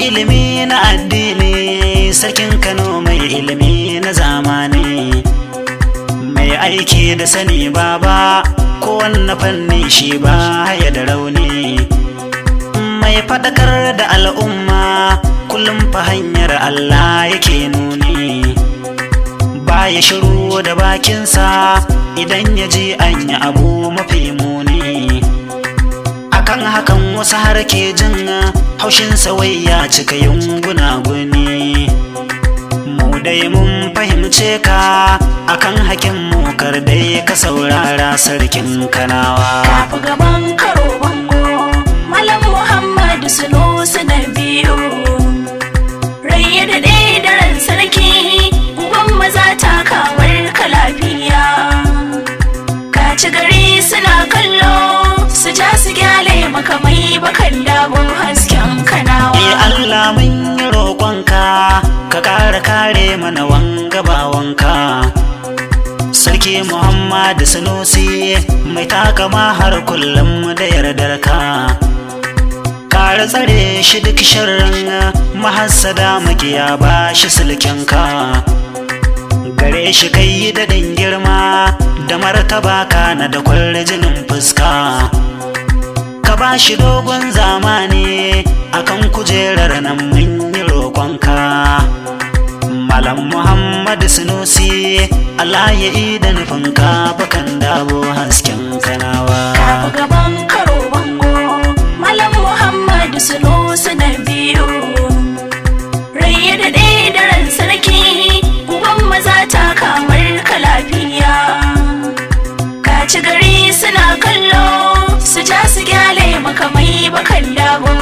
ilimi na addini, sarkin Kano mai ilimi na zamani, mai aiki da sani baba, kowanne fanni shi ba ya da rauni, mai faɗakar da al'umma, kullum fa hanyar Allah yake nuni, baya shiru da bakinsa idan ya ji an yi abu mafi muni. Akan hakan wasu har ke jin haushinsa wai ya cika yin gunaguni. Mu dai mun fahimce ka, akan hakin mu kar dai ka saurara sarkin Kanawa. Kafi gaban karo bango, Malam Muhammadu Sunusi na biyu, rai da dai daren sarki, uban maza ta kawar ka lafiya. Ka ci gari suna kallo, su ja su gyale maka mai bakan dago hasken Kanawa. Allah mun yi roƙonka, ka ƙara kare mana wanga bawanka. Sarki Muhammadu Sunusi mai takama har kullum da yardarka, kare tsare shi duk sharrin mahassada magiya ba shi sulkinka. Gare shi kai daɗin girma da martaba kana da kwarjinin fuska, ka ba shi dogon zamani akan kujerar nan mun yi roƙonka. Malam Muhammadu Sunusi, Allah ya ida nufinka bakan dabo hasken Kanawa. Kafi gaban karo bango, Malam Muhammadu Sunusi na biyu, rai da dai daren sarki, uban maza ta kamar ka lafiya. Ka ci gari suna kallo, su ja su gyale maka mai bakan dago